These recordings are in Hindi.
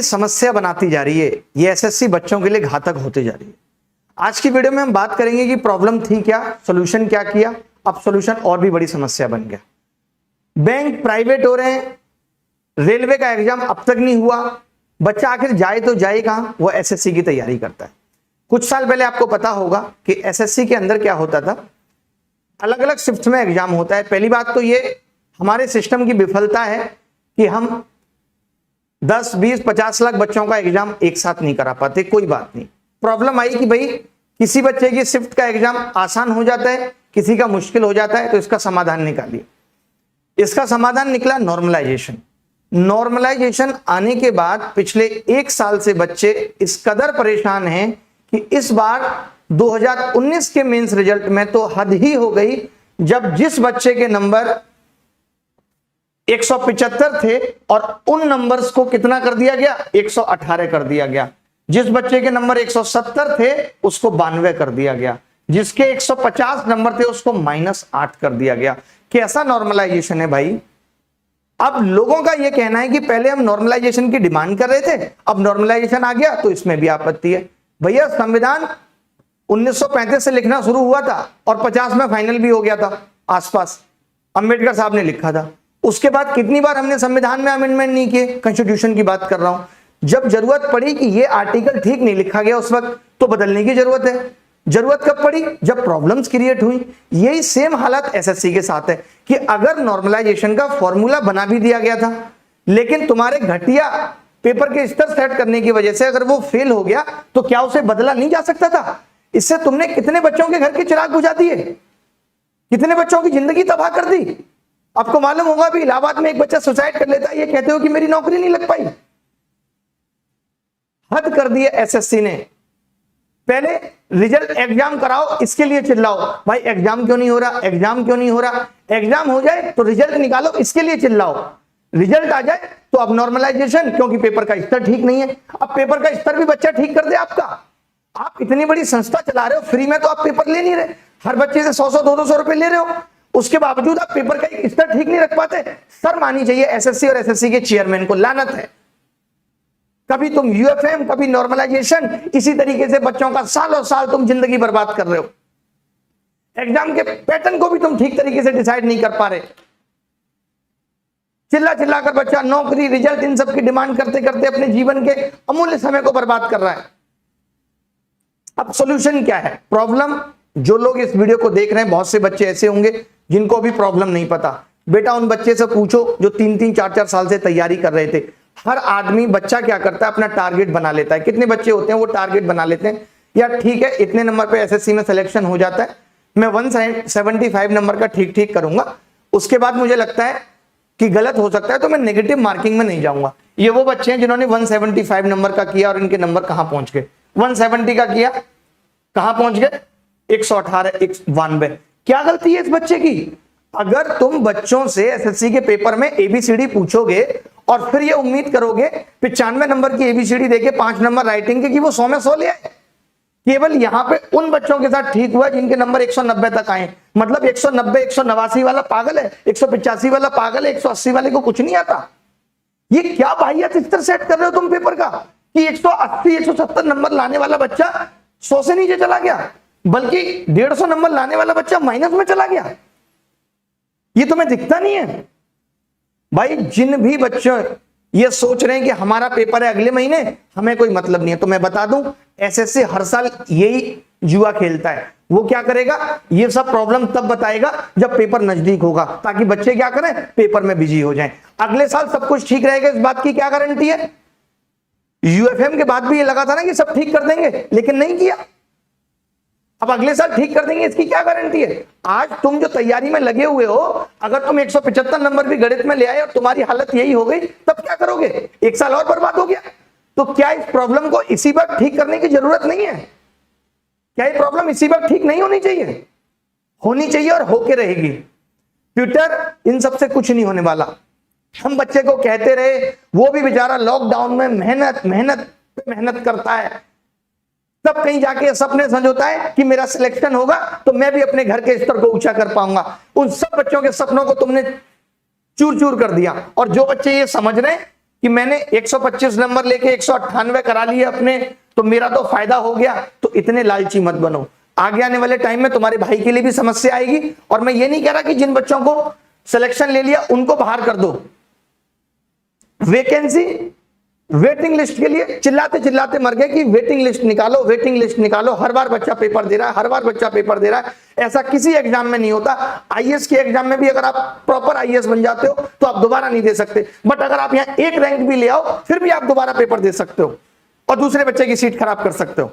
बड़ी समस्या बनाती जा रही है, ये एसएससी बच्चों के लिए घातक होती जा रही है। आज की वीडियो में हम बात करेंगे कि प्रॉब्लम थी क्या, सॉल्यूशन क्या किया, अब सॉल्यूशन और भी बड़ी समस्या बन गया। बैंक प्राइवेट हो रहे हैं, रेलवे का एग्जाम अब तक नहीं हुआ, बच्चा आखिर जाए तो जाए कहां, वो एसएससी की तैयारी करता है। कुछ साल पहले आपको पता होगा कि एसएससी के अंदर क्या होता था, अलग अलग शिफ्ट में एग्जाम होता है। पहली बात तो ये हमारे सिस्टम की विफलता है कि हम 10, 20, 50 लाख बच्चों का एग्जाम एक साथ नहीं करा पाते। कोई बात नहीं, प्रॉब्लम आई कि भाई किसी बच्चे की शिफ्ट का एग्जाम आसान हो जाता है, किसी का मुश्किल हो जाता है, तो इसका समाधान निकालिए। इसका समाधान निकला नॉर्मलाइजेशन। नॉर्मलाइजेशन आने के बाद पिछले 1 साल से बच्चे इस कदर परेशान हैं कि इस बार 2019 के मेंस रिजल्ट में तो हद ही हो गई, जब जिस बच्चे के नंबर 175 थे और उन नंबर्स को कितना कर दिया गया, 118 कर दिया गया। जिस बच्चे के नंबर 170 थे उसको 92 कर दिया गया, जिसके 150 नंबर थे उसको -8 कर दिया गया। कैसा नॉर्मलाइजेशन है भाई। अब लोगों का यह कहना है कि पहले हम नॉर्मलाइजेशन की डिमांड कर रहे थे, अब नॉर्मलाइजेशन आ गया तो इसमें भी आपत्ति है। भैया संविधान 1935 से लिखना शुरू हुआ था और 50 में फाइनल भी हो गया था, आसपास अंबेडकर साहब ने लिखा था। उसके बाद कितनी बार हमने संविधान में अमेंडमेंट नहीं किए, कॉन्स्टिट्यूशन की बात कर रहा हूं। जब जरूरत पड़ी कि ये आर्टिकल ठीक नहीं लिखा गया उस वक्त तो बदलने की जरूरत है। जरूरत कब पड़ी, जब प्रॉब्लम्स क्रिएट हुई। यही सेम हालत एसएससी के साथ है कि अगर नॉर्मलाइजेशन का फॉर्मूला बना भी दिया गया था, लेकिन तुम्हारे घटिया पेपर के स्तर सेट करने की वजह से अगर वो फेल हो गया तो क्या उसे बदला नहीं जा सकता था। इससे तुमने कितने बच्चों के घर के चिराग बुझा दिए, कितने बच्चों की जिंदगी तबाह कर दी। आपको मालूम होगा भी इलाहाबाद में एक बच्चा सुसाइड कर लेता है, ये कहते हो कि मेरी नौकरी नहीं लग पाई। हद कर दिया एसएससी ने। पहले रिजल्ट एग्जाम कराओ, इसके लिए चिल्लाओ। भाई एग्जाम क्यों नहीं हो रहा, एग्जाम क्यों नहीं हो रहा। एग्जाम हो जाए तो रिजल्ट निकालो, इसके लिए चिल्लाओ। रिजल्ट आ जाए तो अब नॉर्मलाइजेशन, क्योंकि पेपर का स्तर ठीक नहीं है। अब पेपर का स्तर भी बच्चा ठीक कर दे आपका। आप इतनी बड़ी संस्था चला रहे हो, फ्री में तो आप पेपर ले नहीं रहे, हर बच्चे से 100-100, 200 रुपए ले रहे हो, उसके बावजूद आप पेपर का एक स्तर ठीक नहीं रख पाते। सर मानी चाहिए एसएससी और एसएससी के चेयरमैन को, लानत है। कभी तुम यूएफएम, कभी नॉर्मलाइजेशन, इसी तरीके से बच्चों का सालों साल तुम जिंदगी बर्बाद कर रहे हो। एग्जाम के पैटर्न को भी तुम ठीक तरीके से डिसाइड नहीं कर पा रहे। चिल्ला चिल्ला कर बच्चा नौकरी, रिजल्ट, इन सब की डिमांड करते करते अपने जीवन के अमूल्य समय को बर्बाद कर रहा है। अब सॉल्यूशन क्या है। प्रॉब्लम, जो लोग इस वीडियो को देख रहे हैं, बहुत से बच्चे ऐसे होंगे जिनको अभी प्रॉब्लम नहीं पता। बेटा उन बच्चे से पूछो जो 3-3, 4-4 साल से तैयारी कर रहे थे। हर आदमी, बच्चा क्या करता है, अपना टारगेट बना लेता है। कितने बच्चे होते हैं वो टारगेट बना लेते हैं, यार ठीक है इतने नंबर पे एसएससी में सिलेक्शन हो जाता है, मैं 175 नंबर का ठीक ठीक करूंगा, उसके बाद मुझे लगता है कि गलत हो सकता है तो मैं नेगेटिव मार्किंग में नहीं जाऊंगा। ये वो बच्चे हैं जिन्होंने 175 नंबर का किया और इनके नंबर कहां पहुंच गए, 170 का किया, कहां पहुंच गए, 118, 192। क्या गलती है इस बच्चे की। अगर तुम बच्चों से एसएससी के पेपर में एबीसीडी पूछोगे और फिर ये उम्मीद करोगे 95 नंबर की एबीसीडी देके 5 नंबर राइटिंग के कि वो 100 में 100 ले आए, केवल यहां पे उन बच्चों के साथ ठीक हुआ जिनके नंबर 190 तक आए। मतलब 190, 189 वाला पागल है, 185 वाला पागल है, 180 वाले को कुछ नहीं आता। ये क्या वाहियात स्तर सेट कर रहे हो तुम पेपर का कि 180, 170 नंबर लाने वाला बच्चा 100 से नीचे चला गया, बल्कि 150 नंबर लाने वाला बच्चा माइनस में चला गया। ये तुम्हें दिखता नहीं है। भाई जिन भी बच्चों ये सोच रहे हैं कि हमारा पेपर है अगले महीने, हमें कोई मतलब नहीं है, तो मैं बता दूं एसएससी हर साल यही जुआ खेलता है। वो क्या करेगा, ये सब प्रॉब्लम तब बताएगा जब पेपर नजदीक होगा, ताकि बच्चे क्या करें, पेपर में बिजी हो जाएं। अगले साल सब कुछ ठीक रहेगा, इस बात की क्या गारंटी है। यूएफएम के बाद भी ये लगा था ना कि सब ठीक कर देंगे, लेकिन नहीं किया। अब अगले साल ठीक कर देंगे, इसकी क्या गारंटी है। आज तुम जो तैयारी में लगे हुए हो, अगर तुम 175 नंबर भी गणित में ले आए और तुम्हारी हालत यही हो गई, तब क्या करोगे, 1 साल और बर्बाद हो गया। तो क्या इस प्रॉब्लम को इसी वक्त ठीक करने की जरूरत नहीं है। क्या ये प्रॉब्लम इसी वक्त ठीक नहीं होनी चाहिए, होनी चाहिए और होके रहेगी। ट्विटर इन सबसे कुछ नहीं होने वाला। हम बच्चे को कहते रहे, वो भी बेचारा लॉकडाउन में मेहनत करता है, तब कहीं जाके सपने संजोता है कि मेरा सिलेक्शन होगा तो मैं भी अपने घर के स्तर को ऊंचा कर पाऊंगा। उन सब बच्चों के सपनों को तुमने चूर चूर कर दिया। और जो बच्चे ये समझ रहे हैं कि मैंने 125 नंबर लेके 198 करा लिए अपने, तो मेरा तो फायदा हो गया। तो इतने लालची मत बनो, आगे आने वाले टाइम में तुम्हारे भाई के लिए भी समस्या आएगी। और मैं ये नहीं कह रहा कि जिन बच्चों को सिलेक्शन ले लिया उनको बाहर कर दो, वैकेंसी वेटिंग लिस्ट के लिए चिल्लाते चिल्लाते मर गए कि वेटिंग लिस्ट निकालो, वेटिंग लिस्ट निकालो। हर बार बच्चा पेपर दे रहा है, हर बार बच्चा पेपर दे रहा है। ऐसा किसी एग्जाम में नहीं होता। आईएएस के एग्जाम में भी अगर आप प्रॉपर आईएएस बन जाते हो तो आप दोबारा नहीं दे सकते, बट अगर आप यहां एक रैंक भी ले आओ फिर भी आप दोबारा पेपर दे सकते हो और दूसरे बच्चे की सीट खराब कर सकते हो।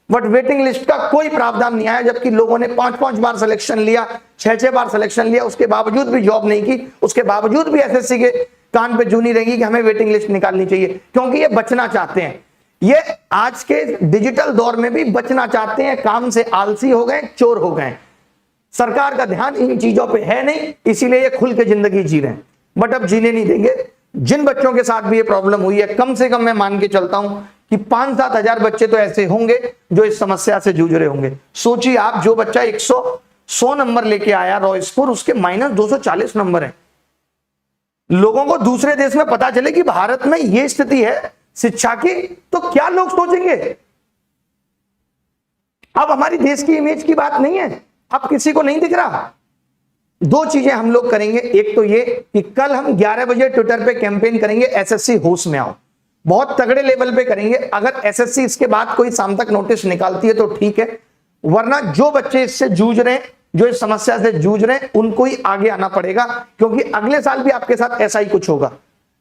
बट वेटिंग लिस्ट का कोई प्रावधान नहीं आया, जबकि लोगों ने 5-5 बार सिलेक्शन लिया, 6-6 बार सिलेक्शन लिया, उसके बावजूद भी जॉब नहीं की, उसके बावजूद भी एसएससी के कान पे जू नहीं रहेगी कि हमें वेटिंग लिस्ट निकालनी चाहिए, क्योंकि ये बचना चाहते हैं। ये आज के डिजिटल दौर में भी बचना चाहते हैं, काम से आलसी हो गए, चोर हो गए। सरकार का ध्यान इन चीजों पे है नहीं, इसीलिए ये खुल के जिंदगी जी रहे हैं, बट अब जीने नहीं देंगे। जिन बच्चों के साथ भी ये प्रॉब्लम हुई है, कम से कम मैं मान के चलता हूं कि 5-7 हजार बच्चे तो ऐसे होंगे जो इस समस्या से जूझ रहे होंगे। सोचिए आप, जो बच्चा 100 नंबर लेके आया रॉ स्कोर, उसके -240 नंबर है। लोगों को दूसरे देश में पता चले कि भारत में यह स्थिति है शिक्षा की, तो क्या लोग सोचेंगे? अब हमारी देश की इमेज की बात नहीं है, अब किसी को नहीं दिख रहा। 2 चीजें हम लोग करेंगे। एक तो ये कि कल हम 11 बजे ट्विटर पे कैंपेन करेंगे, एसएससी होश में आओ। बहुत तगड़े लेवल पे करेंगे। अगर एसएससी इसके बाद कोई शाम तक नोटिस निकालती है तो ठीक है, वरना जो बच्चे इससे जूझ रहे हैं, जो इस समस्या से जूझ रहे हैं, उनको ही आगे आना पड़ेगा, क्योंकि अगले साल भी आपके साथ ऐसा ही कुछ होगा।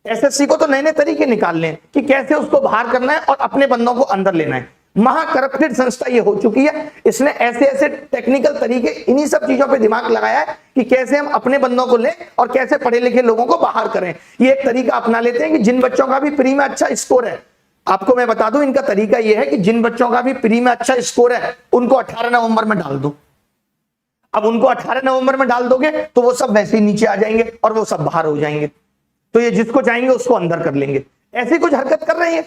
एसएससी को तो नए नए तरीके निकालने हैं कि कैसे उसको बाहर करना है और अपने बंदों को अंदर लेना है। महा करप्टेड संस्था ये हो चुकी है। इसने ऐसे ऐसे टेक्निकल तरीके, इन्हीं सब चीजों पे दिमाग लगाया है कि कैसे हम अपने बंदों को लें और कैसे पढ़े लिखे लोगों को बाहर करें। ये एक तरीका अपना लेते हैं कि जिन बच्चों का भी प्री में अच्छा स्कोर है, आपको मैं बता दूं, इनका तरीका यह है कि जिन बच्चों का भी प्री में अच्छा स्कोर है उनको 18 नवंबर में डाल दो। अब उनको 18 नवंबर में डाल दोगे तो वो सब वैसे ही नीचे आ जाएंगे और वो सब बाहर हो जाएंगे। तो ये जिसको चाहेंगे उसको अंदर कर लेंगे। ऐसी कुछ हरकत कर रही है।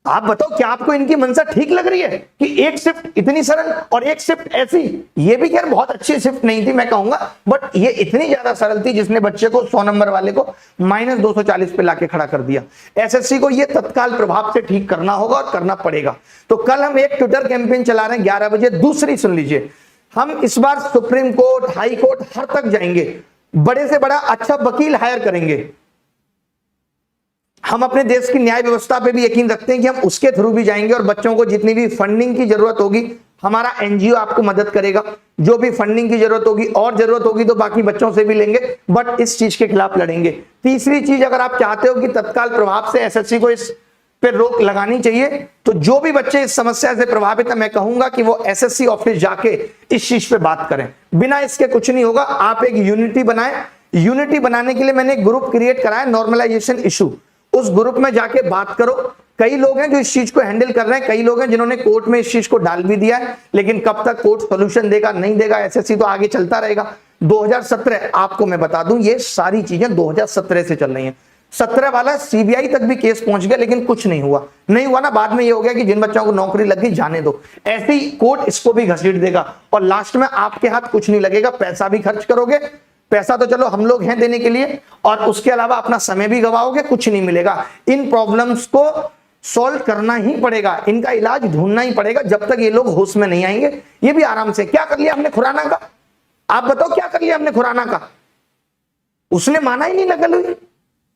आप बताओ, क्या आपको इनकी मंशा ठीक लग रही है कि एक शिफ्ट इतनी सरल और एक शिफ्ट ऐसी? ये भी खैर बहुत अच्छी शिफ्ट नहीं थी मैं कहूंगा, बट ये इतनी ज्यादा सरल थी जिसने बच्चे को 100 नंबर वाले को -240 पे लाके खड़ा कर दिया। एसएससी को ये तत्काल प्रभाव से ठीक करना होगा और करना पड़ेगा। तो कल हम एक ट्विटर कैंपेन चला रहे हैं 11 बजे। दूसरी सुन लीजिए, हम इस बार सुप्रीम कोर्ट, हाई कोर्ट, हर तक जाएंगे। बड़े से बड़ा अच्छा वकील हायर करेंगे। हम अपने देश की न्याय व्यवस्था पे भी यकीन रखते हैं कि हम उसके थ्रू भी जाएंगे और बच्चों को जितनी भी फंडिंग की जरूरत होगी, हमारा एनजीओ आपको मदद करेगा। जो भी फंडिंग की जरूरत होगी, और जरूरत होगी तो बाकी बच्चों से भी लेंगे, बट इस चीज के खिलाफ लड़ेंगे। तीसरी चीज, अगर आप चाहते हो कि तत्काल प्रभाव से एसएससी को इस पे रोक लगानी चाहिए, तो जो भी बच्चे इस समस्या से प्रभावित है, मैं कहूंगा कि वो एसएससी ऑफिस जाके इस चीज पे बात करें। बिना इसके कुछ नहीं होगा। आप एक यूनिटी बनाएं। यूनिटी बनाने के लिए मैंने एक ग्रुप क्रिएट कराया, नॉर्मलाइजेशन इशू। उस ग्रुप में जाके बात करो। कई लोग हैं जो इस चीज को हैंडल कर रहे हैं, कई लोग हैं जिन्होंने कोर्ट में इस चीज को डाल भी दिया है, लेकिन कब तक कोर्ट सॉल्यूशन देगा, नहीं देगा, एसएससी तो आगे चलता रहेगा। 2017, आपको मैं बता दूं, ये सारी चीजें 2017 से चल रही हैं। 17 वाला सीबीआई तक भी केस पहुंच गया, लेकिन कुछ नहीं हुआ। नहीं हुआ ना, बाद में ये हो गया कि जिन बच्चों को नौकरी लग गई जाने दो। ऐसे ही कोर्ट इसको भी घसीट देगा और लास्ट में आपके हाथ कुछ नहीं लगेगा। पैसा भी खर्च करोगे, पैसा तो चलो हम लोग हैं देने के लिए, और उसके अलावा अपना समय भी गवाओगे, कुछ नहीं मिलेगा। इन प्रॉब्लम्स को सॉल्व करना ही पड़ेगा, इनका इलाज ढूंढना ही पड़ेगा जब तक ये लोग होश में नहीं आएंगे। ये भी आराम से क्या कर लिया हमने खुराना का? आप बताओ क्या कर लिया हमने खुराना का? उसने माना ही नहीं नकल हुई,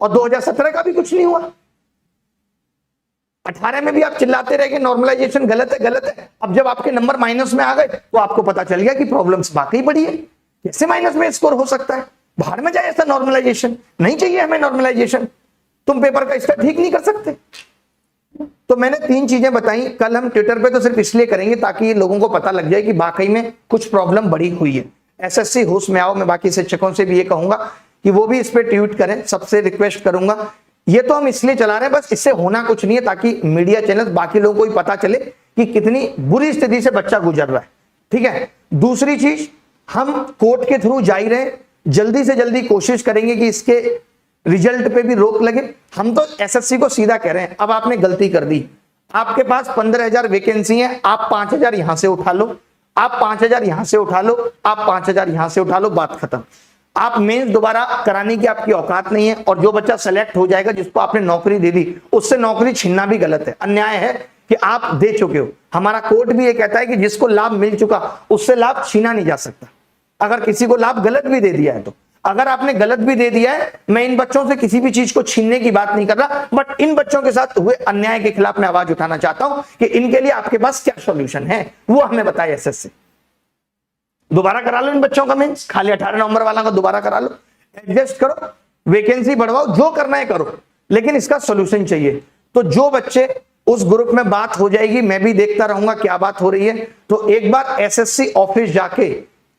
और 2017 का भी कुछ नहीं हुआ। 18 में भी आप चिल्लाते रहे कि नॉर्मलाइजेशन गलत है, गलत है। अब जब आपके नंबर माइनस में आ गए तो आपको पता चल गया कि प्रॉब्लम्स वाकई बड़ी है। कैसे माइनस में स्कोर हो सकता है? बाहर में जाए ऐसा नॉर्मलाइजेशन। नहीं चाहिए हमें नॉर्मलाइजेशन। तुम पेपर का स्तर ठीक नहीं कर सकते। तो मैंने 3 चीजें बताई। कल हम ट्विटर पे तो सिर्फ इसलिए करेंगे ताकि लोगों को पता लग जाए कि वाकई में कुछ प्रॉब्लम बड़ी हुई है। एसएससी होश में आओ। मैं बाकी शिक्षकों से भी ये कहूंगा कि वो भी इस पे ट्वीट करें, सबसे रिक्वेस्ट करूंगा। ये तो हम इसलिए चला रहे हैं, बस इससे होना कुछ नहीं है, ताकि मीडिया चैनल बाकी लोगों को भी पता चले कि कितनी बुरी स्थिति से बच्चा गुजर रहा है। ठीक है। दूसरी चीज, हम कोर्ट के थ्रू जा ही रहे, जल्दी से जल्दी कोशिश करेंगे कि इसके रिजल्ट पे भी रोक लगे। हम तो एसएससी को सीधा कह रहे हैं, अब आपने गलती कर दी। आपके पास 15,000 वैकेंसी है, आप 5,000 यहां से उठा लो, आप 5,000 यहां से उठा लो, आप 5,000 यहां से उठा लो, बात खत्म। आप मेंस दोबारा कराने की आपकी औकात नहीं है, और जो बच्चा सेलेक्ट हो जाएगा जिसको आपने नौकरी दे दी उससे नौकरी छीनना भी गलत है, अन्याय है कि आप दे चुके हो। हमारा कोर्ट भी ये कहता है कि जिसको लाभ मिल चुका उससे लाभ छीना नहीं जा सकता, अगर किसी को लाभ गलत भी दे दिया है तो। अगर आपने गलत भी दे दिया है, मैं इन बच्चों से किसी भी चीज को छीनने की बात नहीं कर रहा, बट इन बच्चों के साथ हुए अन्याय के खिलाफ मैं आवाज उठाना चाहता हूं कि इनके लिए आपके पास क्या सॉल्यूशन है, वो हमें बताए एसएससी। दोबारा करा लो इन बच्चों का मेंस, खाली 18 नवंबर वाला का दोबारा करा लो, एडजस्ट करो, वैकेंसी बढ़वाओ, जो करना है करो, लेकिन इसका सॉल्यूशन चाहिए। तो जो बच्चे उस ग्रुप में बात हो जाएगी, मैं भी देखता रहूंगा क्या बात हो रही है। तो एक बार एसएससी ऑफिस जाके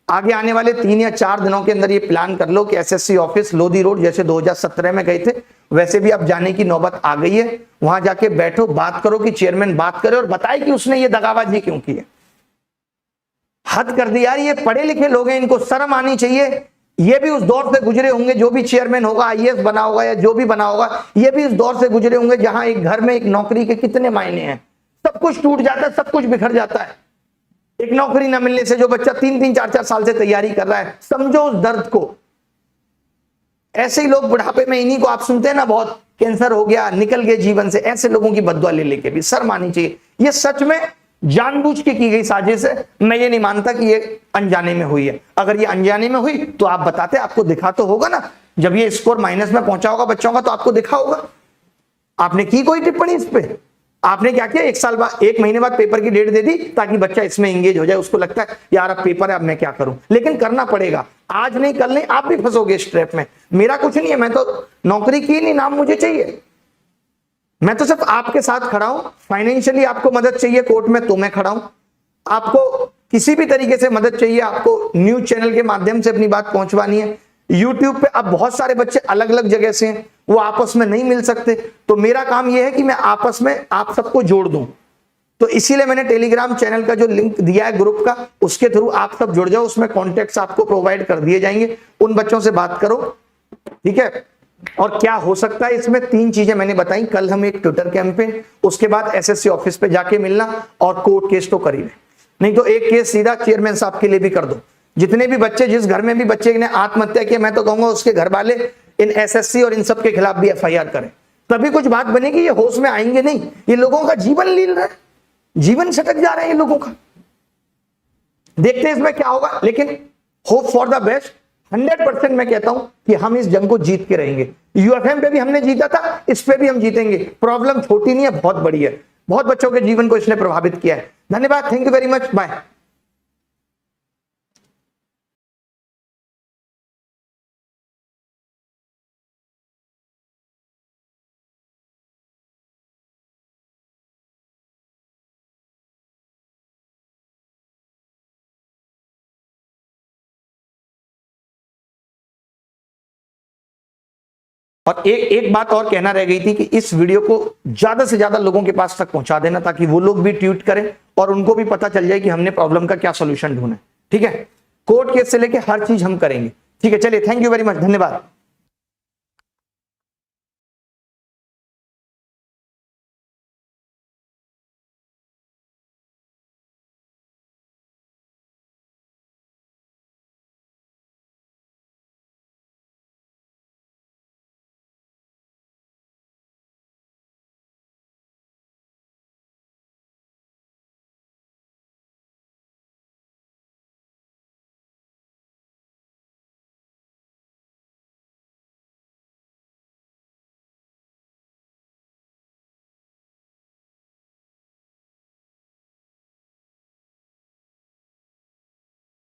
आगे आने वाले 3 या 4 दिनों के अंदर ये प्लान कर लो कि एसएससी ऑफिस लोधी रोड, जैसे 2017 में गए थे वैसे भी अब जाने की नौबत आ गई है, वहां जाके बैठो, बात करो कि चेयरमैन बात करे और बताए कि उसने ये दगाबाजी क्यों की है। हद कर दी यार, ये पढ़े लिखे लोग हैं, इनको शर्म आनी चाहिए। ये भी उस दौर से गुजरे होंगे, जो भी चेयरमैन होगा, आईएएस बना होगा या जो भी बना होगा, ये भी उस दौर से गुजरे होंगे जहां एक घर में एक नौकरी के कितने मायने हैं, सब कुछ टूट जाता है, सब कुछ बिखर जाता है। एक नौकरी न मिलने से जो बच्चा 3-3, 4-4 साल से तैयारी कर रहा है, समझो उस दर्द को। ऐसे ही लोग बुढ़ापे में, इन्हीं को आप सुनते हैं ना, बहुत कैंसर हो गया, निकल गए जीवन से, ऐसे लोगों की बददुआ ले लेके भी शर्म आनी चाहिए। ये सच में जानबूझ के की गई साजिश है, मैं ये नहीं मानता कि ये अनजाने में हुई है। अगर ये अनजाने में हुई तो आप बताते, आपको दिखा तो होगा ना, जब ये स्कोर माइनस में पहुंचा होगा बच्चों का तो आपको दिखा होगा। आपने की कोई टिप्पणी इस पे? आपने क्या किया, 1 साल बाद, 1 महीने बाद पेपर की डेट दे दी ताकि बच्चा इसमें एंगेज हो जाए, उसको लगता है यार अब पेपर है, अब मैं क्या करूं। लेकिन करना पड़ेगा, आज नहीं कल नहीं, आप भी फंसोगे इस ट्रैप में। मेरा कुछ नहीं है, मैं तो नौकरी की नहीं, नाम मुझे चाहिए, मैं तो सिर्फ आपके साथ खड़ा हूं। फाइनेंशियली आपको मदद चाहिए कोर्ट में तो मैं खड़ा हूं, आपको किसी भी तरीके से मदद चाहिए, आपको न्यूज चैनल के माध्यम से अपनी बात पहुंचवानी है। यूट्यूब पे अब बहुत सारे बच्चे अलग अलग जगह से हैं, वो आपस में नहीं मिल सकते, तो मेरा काम यह है कि मैं आपस में आप सबको जोड़ दूं। तो इसीलिए मैंने टेलीग्राम चैनल का जो लिंक दिया है ग्रुप का, उसके थ्रू आप सब जुड़ जाओ, उसमें कॉन्टेक्ट्स आपको प्रोवाइड कर दिए जाएंगे, उन बच्चों से बात करो, ठीक है। और क्या हो सकता है इसमें, 3 चीजें मैंने बताई। कल हम एक ट्विटर कैंपेन, उसके बाद एसएससी ऑफिस पे जाके मिलना, और कोर्ट केस तो कर ही नहीं तो एक केस सीधा चेयरमैन साहब के लिए भी कर दो। जितने भी बच्चे, जिस घर में भी बच्चे ने आत्महत्या की, मैं तो कहूंगा उसके घर वाले इन एसएससी और इन सब के खिलाफ भी एफआईआर करें, तभी कुछ बात बनेगी। ये होश में आएंगे नहीं, ये लोगों का जीवन लील रहा है, जीवन सटक जा रहा है ये लोगों का। देखते हैं इसमें क्या होगा, लेकिन होप फॉर द बेस्ट। 100% मैं कहता हूं कि हम इस जंग को जीत के रहेंगे। यूएफएम पे भी हमने जीता था, इस पे भी हम जीतेंगे। प्रॉब्लम छोटी नहीं है, बहुत बड़ी है, बहुत बच्चों के जीवन को इसने प्रभावित किया है। धन्यवाद, thank you very much, bye. और एक बात और कहना रह गई थी कि इस वीडियो को ज्यादा से ज्यादा लोगों के पास तक पहुंचा देना, ताकि वो लोग भी ट्वीट करें और उनको भी पता चल जाए कि हमने प्रॉब्लम का क्या सॉल्यूशन ढूंढा है, ठीक है। कोर्ट केस से लेके हर चीज हम करेंगे, ठीक है। चलिए, थैंक यू वेरी मच, धन्यवाद।